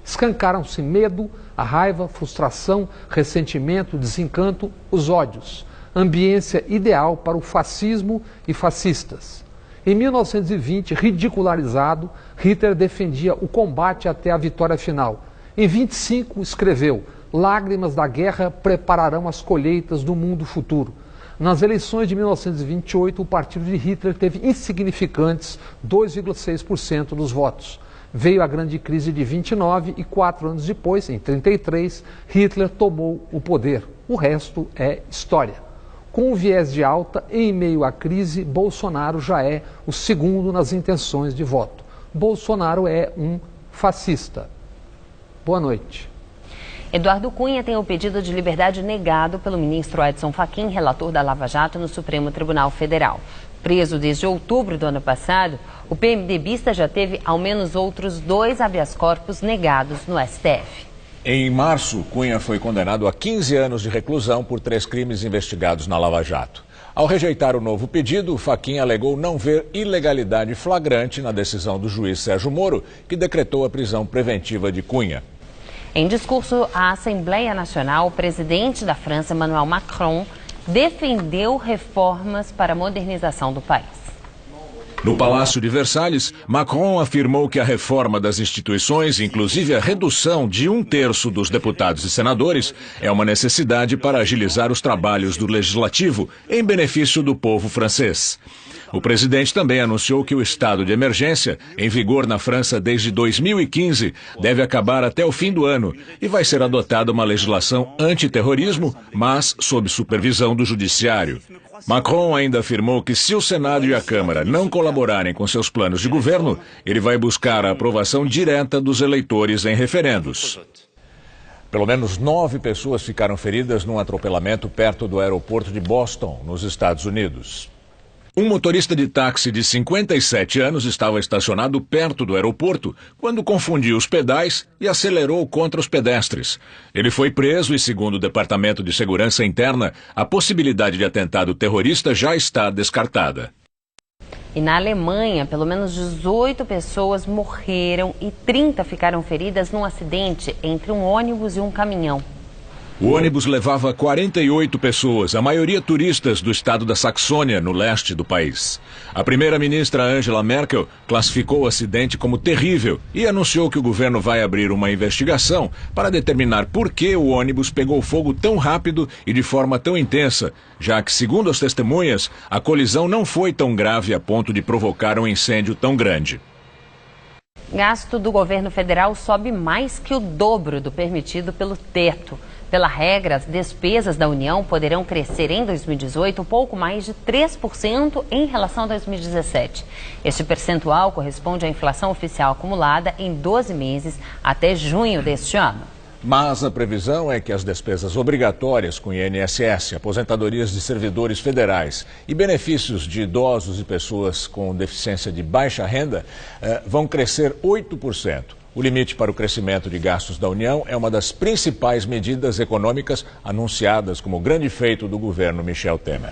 Escancaram-se medo, a raiva, frustração, ressentimento, desencanto, os ódios. Ambiência ideal para o fascismo e fascistas. Em 1920, ridicularizado, Hitler defendia o combate até a vitória final. Em 25, escreveu: lágrimas da guerra prepararão as colheitas do mundo futuro. Nas eleições de 1928, o partido de Hitler teve insignificantes 2,6% dos votos. Veio a grande crise de 29 e 4 anos depois, em 33, Hitler tomou o poder. O resto é história. Com o viés de alta, em meio à crise, Bolsonaro já é o segundo nas intenções de voto. Bolsonaro é um fascista. Boa noite. Eduardo Cunha tem o pedido de liberdade negado pelo ministro Edson Fachin, relator da Lava Jato no Supremo Tribunal Federal. Preso desde outubro do ano passado, o PMDBista já teve ao menos outros 2 habeas corpus negados no STF. Em março, Cunha foi condenado a 15 anos de reclusão por 3 crimes investigados na Lava Jato. Ao rejeitar o novo pedido, Fachin alegou não ver ilegalidade flagrante na decisão do juiz Sérgio Moro, que decretou a prisão preventiva de Cunha. Em discurso à Assembleia Nacional, o presidente da França, Emmanuel Macron, defendeu reformas para a modernização do país. No Palácio de Versalhes, Macron afirmou que a reforma das instituições, inclusive a redução de 1/3 dos deputados e senadores, é uma necessidade para agilizar os trabalhos do legislativo em benefício do povo francês. O presidente também anunciou que o estado de emergência, em vigor na França desde 2015, deve acabar até o fim do ano e vai ser adotada uma legislação antiterrorismo, mas sob supervisão do judiciário. Macron ainda afirmou que se o Senado e a Câmara não colaborarem com seus planos de governo, ele vai buscar a aprovação direta dos eleitores em referendos. Pelo menos 9 pessoas ficaram feridas num atropelamento perto do aeroporto de Boston, nos Estados Unidos. Um motorista de táxi de 57 anos estava estacionado perto do aeroporto quando confundiu os pedais e acelerou contra os pedestres. Ele foi preso e, segundo o Departamento de Segurança Interna, a possibilidade de atentado terrorista já está descartada. E na Alemanha, pelo menos 18 pessoas morreram e 30 ficaram feridas num acidente entre um ônibus e um caminhão. O ônibus levava 48 pessoas, a maioria turistas do estado da Saxônia, no leste do país. A primeira-ministra Angela Merkel classificou o acidente como terrível e anunciou que o governo vai abrir uma investigação para determinar por que o ônibus pegou fogo tão rápido e de forma tão intensa, já que, segundo as testemunhas, a colisão não foi tão grave a ponto de provocar um incêndio tão grande. Gasto do governo federal sobe mais que o dobro do permitido pelo teto. Pela regra, as despesas da União poderão crescer em 2018 um pouco mais de 3% em relação a 2017. Este percentual corresponde à inflação oficial acumulada em 12 meses até junho deste ano. Mas a previsão é que as despesas obrigatórias com INSS, aposentadorias de servidores federais e benefícios de idosos e pessoas com deficiência de baixa renda vão crescer 8%. O limite para o crescimento de gastos da União é uma das principais medidas econômicas anunciadas como grande feito do governo Michel Temer.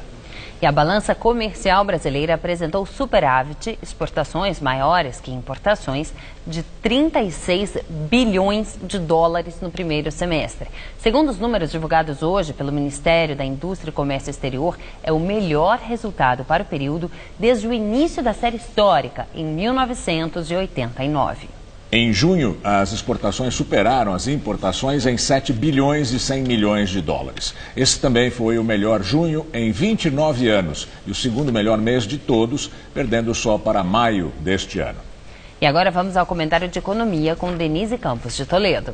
E a balança comercial brasileira apresentou superávit, exportações maiores que importações, de 36 bilhões de dólares no primeiro semestre. Segundo os números divulgados hoje pelo Ministério da Indústria e Comércio Exterior, é o melhor resultado para o período desde o início da série histórica, em 1989. Em junho, as exportações superaram as importações em 7 bilhões e 100 milhões de dólares. Esse também foi o melhor junho em 29 anos e o segundo melhor mês de todos, perdendo só para maio deste ano. E agora vamos ao comentário de economia com Denise Campos de Toledo.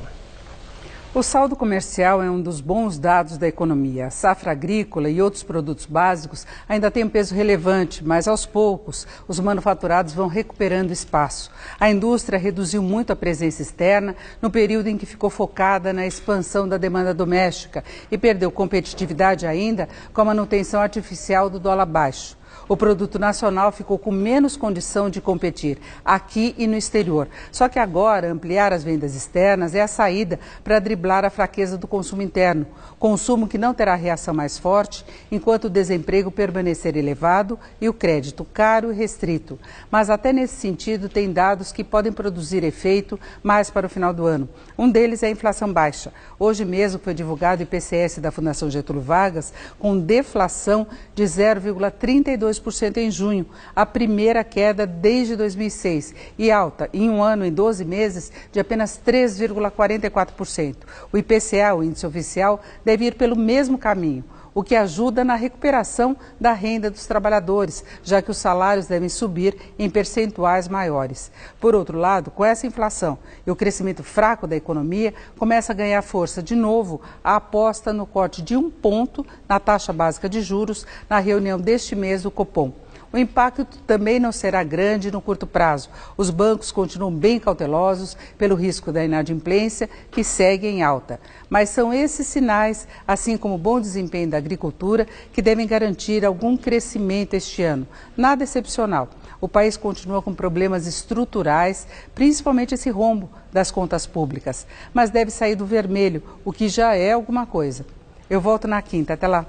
O saldo comercial é um dos bons dados da economia. A safra agrícola e outros produtos básicos ainda têm um peso relevante, mas aos poucos os manufaturados vão recuperando espaço. A indústria reduziu muito a presença externa no período em que ficou focada na expansão da demanda doméstica e perdeu competitividade ainda com a manutenção artificial do dólar baixo. O produto nacional ficou com menos condição de competir aqui e no exterior. Só que agora ampliar as vendas externas é a saída para driblar a fraqueza do consumo interno. Consumo que não terá reação mais forte enquanto o desemprego permanecer elevado e o crédito caro e restrito. Mas até nesse sentido tem dados que podem produzir efeito mais para o final do ano. Um deles é a inflação baixa. Hoje mesmo foi divulgado o IPCS da Fundação Getúlio Vargas com deflação de 0,32% em junho, a primeira queda desde 2006 e alta em um ano, em 12 meses, de apenas 3,44%. O IPCA, o índice oficial, deve ir pelo mesmo caminho, o que ajuda na recuperação da renda dos trabalhadores, já que os salários devem subir em percentuais maiores. Por outro lado, com essa inflação e o crescimento fraco da economia, começa a ganhar força de novo a aposta no corte de 1 ponto na taxa básica de juros na reunião deste mês do Copom. O impacto também não será grande no curto prazo. Os bancos continuam bem cautelosos pelo risco da inadimplência, que segue em alta. Mas são esses sinais, assim como o bom desempenho da agricultura, que devem garantir algum crescimento este ano. Nada excepcional. O país continua com problemas estruturais, principalmente esse rombo das contas públicas. Mas deve sair do vermelho, o que já é alguma coisa. Eu volto na quinta. Até lá.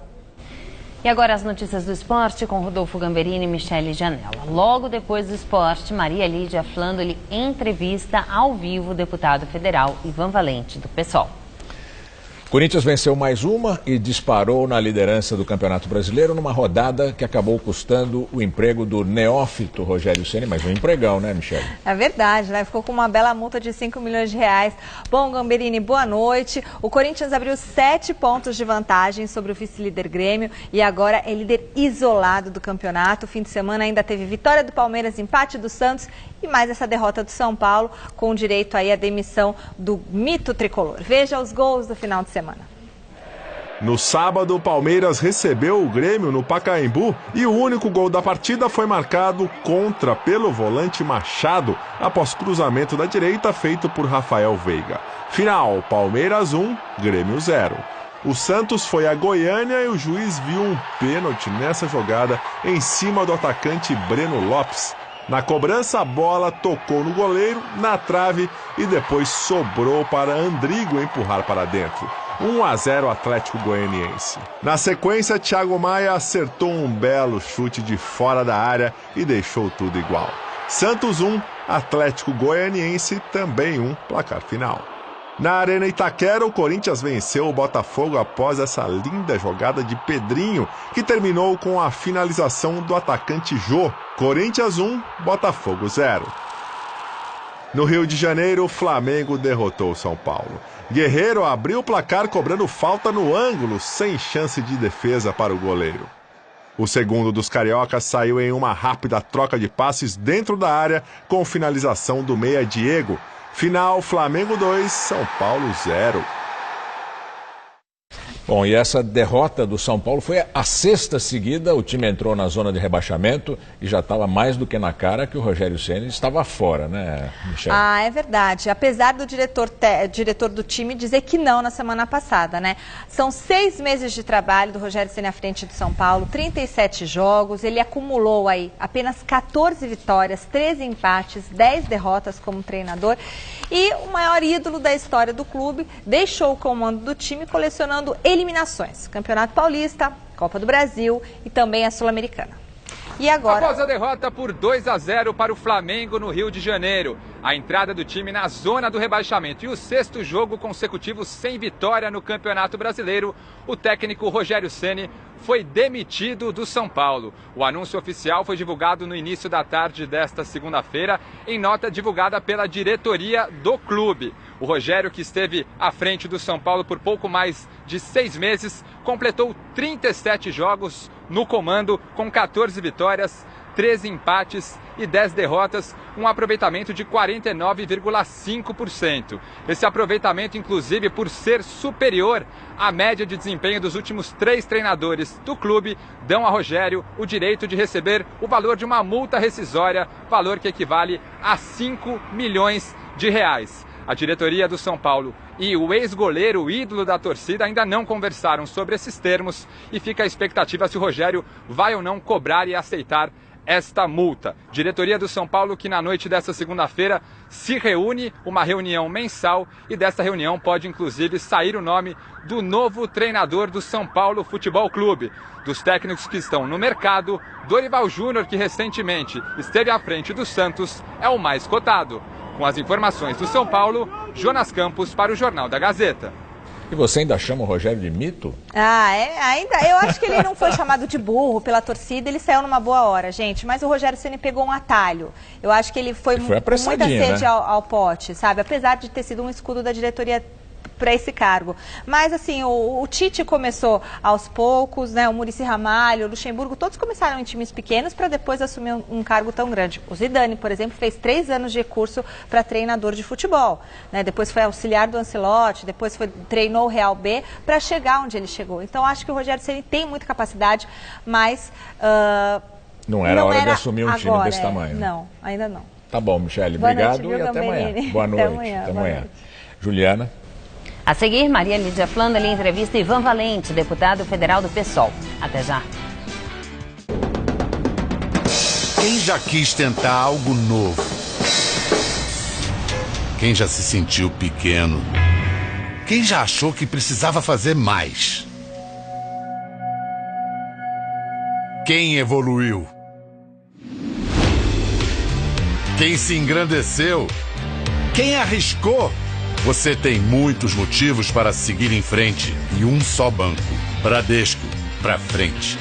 E agora as notícias do esporte com Rodolfo Gamberini e Michele Janela. Logo depois do esporte, Maria Lídia Flandoli entrevista ao vivo o deputado federal Ivan Valente, do PSOL. Corinthians venceu mais uma e disparou na liderança do Campeonato Brasileiro numa rodada que acabou custando o emprego do neófito Rogério Ceni, mas um empregão, né, Michele? É verdade, né? Ficou com uma bela multa de 5 milhões de reais. Bom, Gamberini, boa noite. O Corinthians abriu 7 pontos de vantagem sobre o vice-líder Grêmio e agora é líder isolado do campeonato. O fim de semana ainda teve vitória do Palmeiras, empate do Santos e mais essa derrota do São Paulo, com direito aí à demissão do mito tricolor. Veja os gols do final de semana. No sábado, o Palmeiras recebeu o Grêmio no Pacaembu e o único gol da partida foi marcado contra pelo volante Machado, após cruzamento da direita feito por Rafael Veiga. Final, Palmeiras 1, Grêmio 0. O Santos foi a Goiânia e o juiz viu um pênalti nessa jogada em cima do atacante Breno Lopes. Na cobrança, a bola tocou no goleiro, na trave e depois sobrou para Andrigo empurrar para dentro. 1-0 Atlético Goianiense. Na sequência, Thiago Maia acertou um belo chute de fora da área e deixou tudo igual. Santos 1, Atlético Goianiense também 1, placar final. Na Arena Itaquera, o Corinthians venceu o Botafogo após essa linda jogada de Pedrinho, que terminou com a finalização do atacante Jô. Corinthians 1, Botafogo 0. No Rio de Janeiro, o Flamengo derrotou o São Paulo. Guerreiro abriu o placar cobrando falta no ângulo, sem chance de defesa para o goleiro. O segundo dos cariocas saiu em uma rápida troca de passes dentro da área, com finalização do meia Diego. Final, Flamengo 2, São Paulo 0. Bom, e essa derrota do São Paulo foi a sexta seguida. O time entrou na zona de rebaixamento e já estava mais do que na cara que o Rogério Ceni estava fora, né, Michele? Ah, é verdade. Apesar do diretor do time dizer que não na semana passada, né? São 6 meses de trabalho do Rogério Ceni à frente do São Paulo, 37 jogos. Ele acumulou aí apenas 14 vitórias, 13 empates, 10 derrotas como treinador. E o maior ídolo da história do clube deixou o comando do time colecionando eliminações. Campeonato Paulista, Copa do Brasil e também a Sul-Americana. E agora... Após a derrota por 2-0 para o Flamengo no Rio de Janeiro, a entrada do time na zona do rebaixamento e o 6º jogo consecutivo sem vitória no Campeonato Brasileiro, o técnico Rogério Ceni foi demitido do São Paulo. O anúncio oficial foi divulgado no início da tarde desta segunda-feira, em nota divulgada pela diretoria do clube. O Rogério, que esteve à frente do São Paulo por pouco mais de 6 meses, completou 37 jogos no comando, com 14 vitórias, 13 empates e 10 derrotas, um aproveitamento de 49,5%. Esse aproveitamento, inclusive, por ser superior à média de desempenho dos últimos 3 treinadores do clube, dão a Rogério o direito de receber o valor de uma multa rescisória, valor que equivale a 5 milhões de reais. A diretoria do São Paulo e o ex-goleiro, ídolo da torcida, ainda não conversaram sobre esses termos e fica a expectativa se o Rogério vai ou não cobrar e aceitar esta multa. Diretoria do São Paulo que na noite desta segunda-feira se reúne, uma reunião mensal, e dessa reunião pode inclusive sair o nome do novo treinador do São Paulo Futebol Clube. Dos técnicos que estão no mercado, Dorival Júnior, que recentemente esteve à frente do Santos, é o mais cotado. Com as informações do São Paulo, Jonas Campos para o Jornal da Gazeta. E você ainda chama o Rogério de mito? Ainda. Eu acho que ele não foi chamado de burro pela torcida, ele saiu numa boa hora, gente. Mas o Rogério Ceni pegou um atalho. Eu acho que ele foi com muita sede, né, ao pote, sabe? Apesar de ter sido um escudo da diretoria para esse cargo. Mas, assim, o Tite começou aos poucos, né? O Muricy Ramalho, o Luxemburgo, todos começaram em times pequenos para depois assumir um cargo tão grande. O Zidane, por exemplo, fez 3 anos de curso para treinador de futebol, né? Depois foi auxiliar do Ancelotti, depois treinou o Real B para chegar onde ele chegou. Então, acho que o Rogério Ceni tem muita capacidade, mas... não era hora de assumir um time desse tamanho. Não, ainda não. Tá bom, Michele. Obrigado e até amanhã. Boa noite. Até amanhã. Juliana. A seguir, Maria Lídia Flandoli entrevista Ivan Valente, deputado federal do PSOL. Até já. Quem já quis tentar algo novo? Quem já se sentiu pequeno? Quem já achou que precisava fazer mais? Quem evoluiu? Quem se engrandeceu? Quem arriscou? Você tem muitos motivos para seguir em frente e um só banco. Bradesco, pra frente.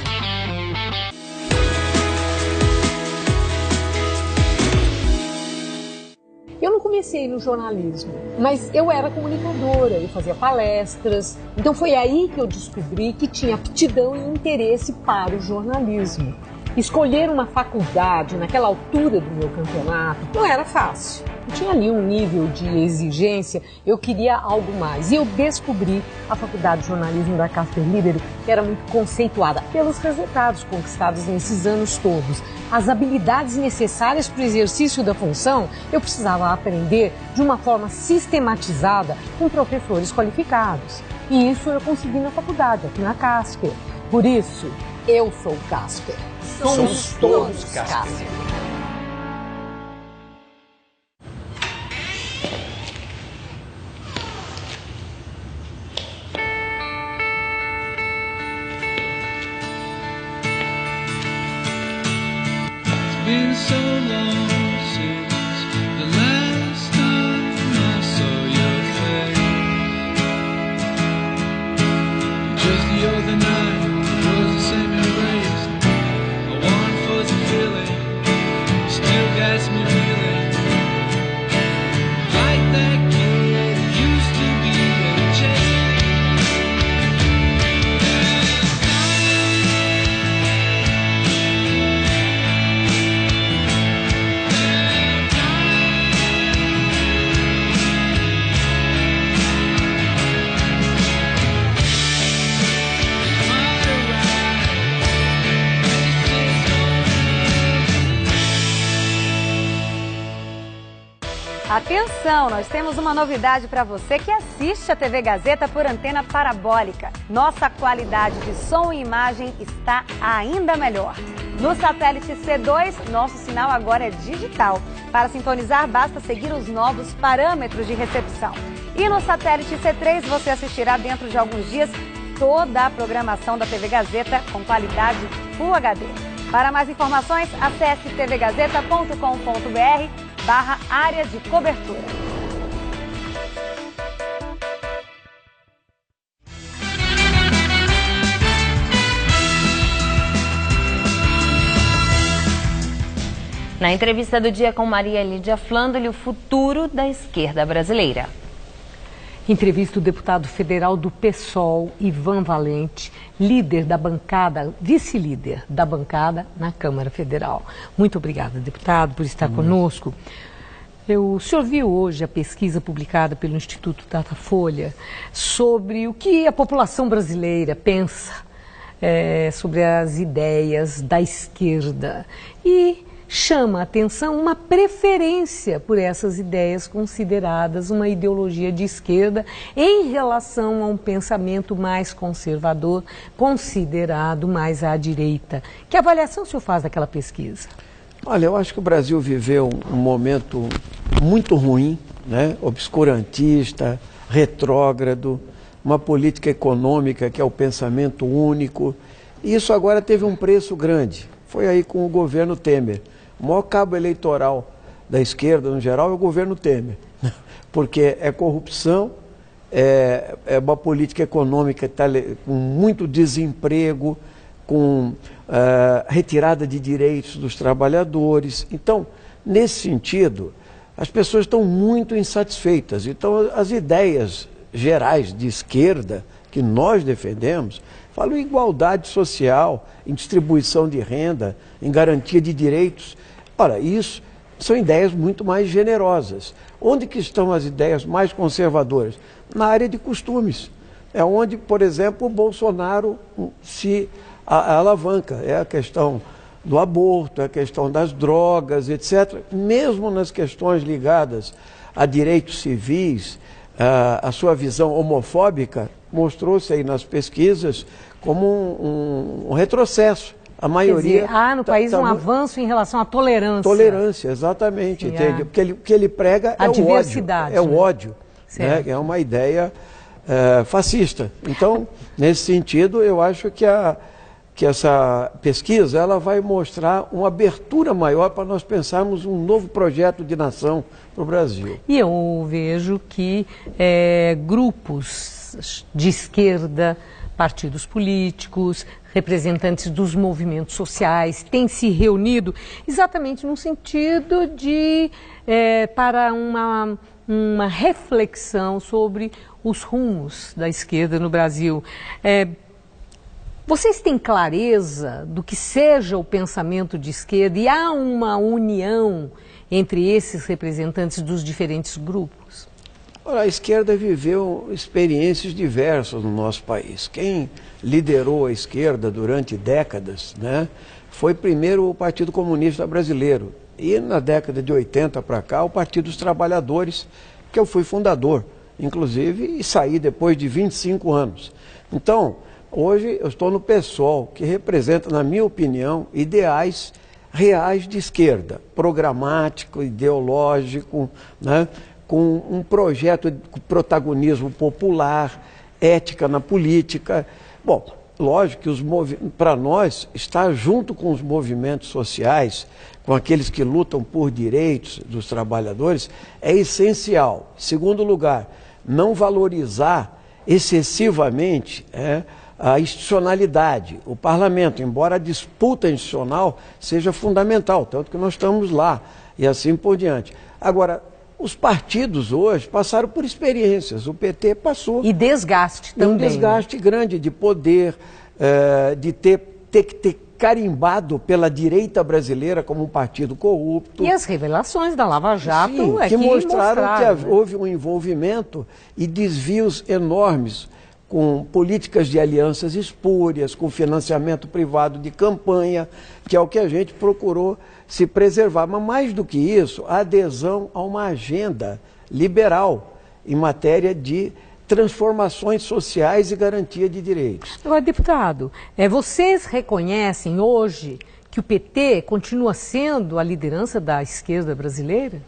Eu não comecei no jornalismo, mas eu era comunicadora, eu fazia palestras. Então foi aí que eu descobri que tinha aptidão e interesse para o jornalismo. Escolher uma faculdade naquela altura do meu campeonato não era fácil. Eu tinha ali um nível de exigência, eu queria algo mais. E eu descobri a Faculdade de Jornalismo da Casper Libero, que era muito conceituada pelos resultados conquistados nesses anos todos. As habilidades necessárias para o exercício da função, eu precisava aprender de uma forma sistematizada com professores qualificados. E isso eu consegui na faculdade, aqui na Casper. Por isso, eu sou Casper. Somos todos Casper. Been so long since the last time I saw your face. Just the other night it was the same embrace. A warm fuzzy feeling still gets me reeling. Like that kid who used to be a chase. Atenção, nós temos uma novidade para você que assiste a TV Gazeta por antena parabólica. Nossa qualidade de som e imagem está ainda melhor. No satélite C2, nosso sinal agora é digital. Para sintonizar, basta seguir os novos parâmetros de recepção. E no satélite C3, você assistirá dentro de alguns dias toda a programação da TV Gazeta com qualidade Full HD. Para mais informações, acesse tvgazeta.com.br/área de cobertura. Na entrevista do dia com Maria Lídia Flandoli, o futuro da esquerda brasileira. Entrevista o deputado federal do PSOL, Ivan Valente, líder da bancada, vice-líder da bancada na Câmara Federal. Muito obrigada, deputado, por estar conosco. O senhor viu hoje a pesquisa publicada pelo Instituto Datafolha sobre o que a população brasileira pensa sobre as ideias da esquerda e chama a atenção uma preferência por essas ideias consideradas uma ideologia de esquerda em relação a um pensamento mais conservador, considerado mais à direita. Que avaliação o senhor faz daquela pesquisa? Olha, eu acho que o Brasil viveu um momento muito ruim, né? Obscurantista, retrógrado, uma política econômica que é o pensamento único. E isso agora teve um preço grande. Foi aí com o governo Temer. O maior cabo eleitoral da esquerda, no geral, é o governo Temer. Porque é corrupção, é uma política econômica que está com muito desemprego, com retirada de direitos dos trabalhadores. Então, nesse sentido, as pessoas estão muito insatisfeitas. Então, as ideias gerais de esquerda que nós defendemos falam em igualdade social, em distribuição de renda, em garantia de direitos. Ora, isso são ideias muito mais generosas. Onde que estão as ideias mais conservadoras? Na área de costumes. É onde, por exemplo, o Bolsonaro se alavanca. É a questão do aborto, é a questão das drogas, etc. Mesmo nas questões ligadas a direitos civis, a sua visão homofóbica mostrou-se aí nas pesquisas como um retrocesso. A maioria... Quer dizer, há no país um avanço em relação à tolerância. Tolerância, exatamente. Sim, entende? Porque o que ele prega é o ódio. É o ódio. Né? É uma ideia fascista. Então, nesse sentido, eu acho que que essa pesquisa ela vai mostrar uma abertura maior para nós pensarmos um novo projeto de nação para o Brasil. E eu vejo que grupos de esquerda, partidos políticos, representantes dos movimentos sociais têm se reunido exatamente no sentido de para uma reflexão sobre os rumos da esquerda no Brasil. Vocês têm clareza do que seja o pensamento de esquerda e há uma união entre esses representantes dos diferentes grupos? Ora, a esquerda viveu experiências diversas no nosso país. Quem liderou a esquerda durante décadas, né, foi primeiro o Partido Comunista Brasileiro e na década de 80 para cá o Partido dos Trabalhadores, que eu fui fundador, inclusive, e saí depois de 25 anos. Então, hoje eu estou no PSOL, que representa, na minha opinião, ideais reais de esquerda, programático, ideológico, né, com um projeto de protagonismo popular, ética na política. Bom, lógico que para nós, estar junto com os movimentos sociais, com aqueles que lutam por direitos dos trabalhadores, é essencial. Segundo lugar, não valorizar excessivamente a institucionalidade. O parlamento, embora a disputa institucional seja fundamental, tanto que nós estamos lá e assim por diante. Agora, os partidos hoje passaram por experiências, o PT passou. E desgaste também. Um desgaste grande de poder, de ter que ter carimbado pela direita brasileira como um partido corrupto. E as revelações da Lava Jato sim, que mostraram que houve um envolvimento e desvios enormes com políticas de alianças espúrias, com financiamento privado de campanha, que é o que a gente procurou se preservar. Mas mais do que isso, a adesão a uma agenda liberal em matéria de transformações sociais e garantia de direitos. Agora, deputado, vocês reconhecem hoje que o PT continua sendo a liderança da esquerda brasileira?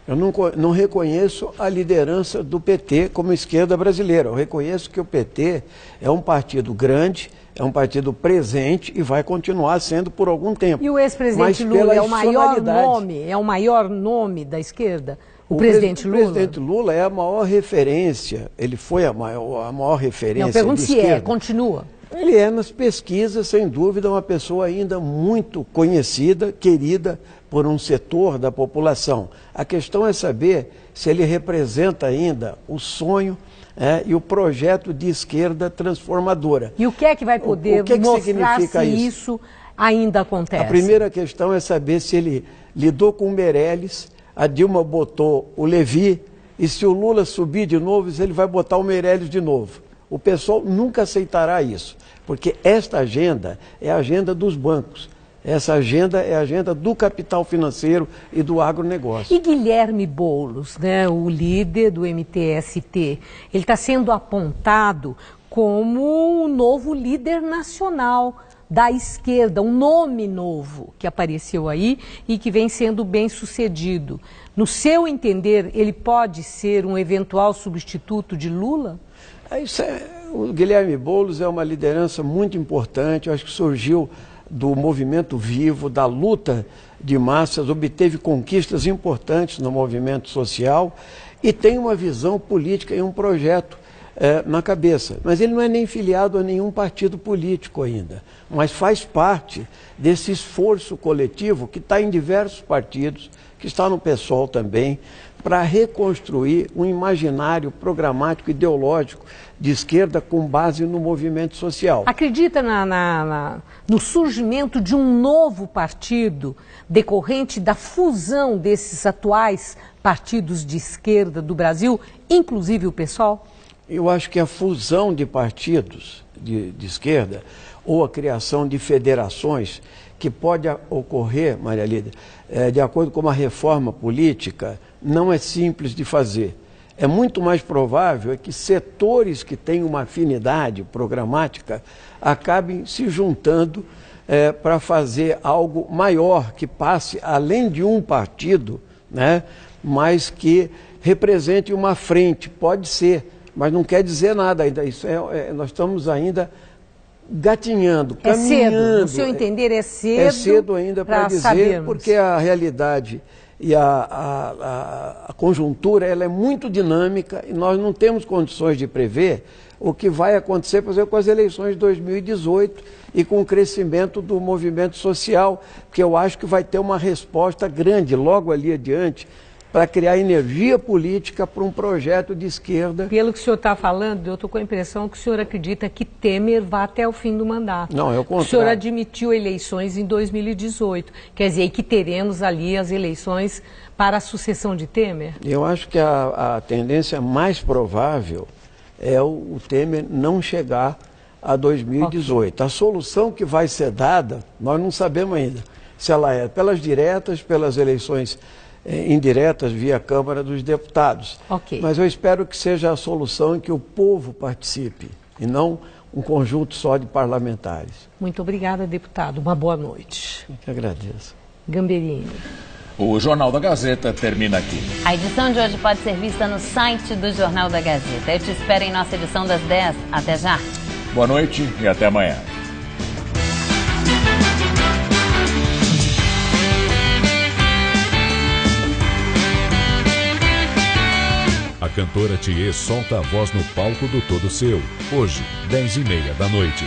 Eu não reconheço a liderança do PT como esquerda brasileira. Eu reconheço que o PT é um partido grande, é um partido presente e vai continuar sendo por algum tempo. E o ex-presidente Lula é o maior nome da esquerda? O presidente Lula? O presidente Lula é a maior referência, ele foi a maior referência. Não, pergunto se continua. Ele é nas pesquisas, sem dúvida, uma pessoa ainda muito conhecida, querida por um setor da população. A questão é saber se ele representa ainda o sonho e o projeto de esquerda transformadora. E o que é que vai poder mostrar se isso ainda acontece? A primeira questão é saber se ele lidou com o Meirelles, a Dilma botou o Levi, e se o Lula subir de novo, ele vai botar o Meirelles de novo. O pessoal nunca aceitará isso, porque esta agenda é a agenda dos bancos. Essa agenda é a agenda do capital financeiro e do agronegócio. E Guilherme Boulos, né, o líder do MTST, ele está sendo apontado como o novo líder nacional da esquerda, um nome novo que apareceu aí e que vem sendo bem sucedido. No seu entender, ele pode ser um eventual substituto de Lula? O Guilherme Boulos é uma liderança muito importante, eu acho que surgiu do movimento vivo, da luta de massas, obteve conquistas importantes no movimento social e tem uma visão política e um projeto na cabeça. Mas ele não é nem filiado a nenhum partido político ainda, mas faz parte desse esforço coletivo que está em diversos partidos, que está no PSOL também, para reconstruir um imaginário programático ideológico de esquerda com base no movimento social. Acredita no surgimento de um novo partido decorrente da fusão desses atuais partidos de esquerda do Brasil, inclusive o PSOL? Eu acho que a fusão de partidos de esquerda ou a criação de federações que pode ocorrer, Maria Lídia, de acordo com uma reforma política, não é simples de fazer. É muito mais provável que setores que têm uma afinidade programática acabem se juntando para fazer algo maior, que passe além de um partido, né, mas que represente uma frente. Pode ser, mas não quer dizer nada ainda. Nós estamos ainda gatinhando, caminhando. É cedo, no seu entender, é cedo. É cedo ainda para dizer, sabermos. Porque a realidade e a conjuntura ela é muito dinâmica e nós não temos condições de prever o que vai acontecer, por exemplo, com as eleições de 2018 e com o crescimento do movimento social, porque eu acho que vai ter uma resposta grande logo ali adiante para criar energia política para um projeto de esquerda. Pelo que o senhor está falando, eu estou com a impressão que o senhor acredita que Temer vá até o fim do mandato. Não, é o contrário. O senhor admitiu eleições em 2018, quer dizer, que teremos ali as eleições para a sucessão de Temer? Eu acho que a tendência mais provável é o Temer não chegar a 2018. Okay. A solução que vai ser dada, nós não sabemos ainda se ela é pelas diretas, pelas eleições indiretas via Câmara dos Deputados. Okay. Mas eu espero que seja a solução em que o povo participe e não um conjunto só de parlamentares. Muito obrigada, deputado. Uma boa noite. Eu que agradeço. Gamberini. O Jornal da Gazeta termina aqui. A edição de hoje pode ser vista no site do Jornal da Gazeta. Eu te espero em nossa edição das 10. Até já. Boa noite e até amanhã. A cantora Thier solta a voz no palco do Todo Seu. Hoje, 10h30 da noite.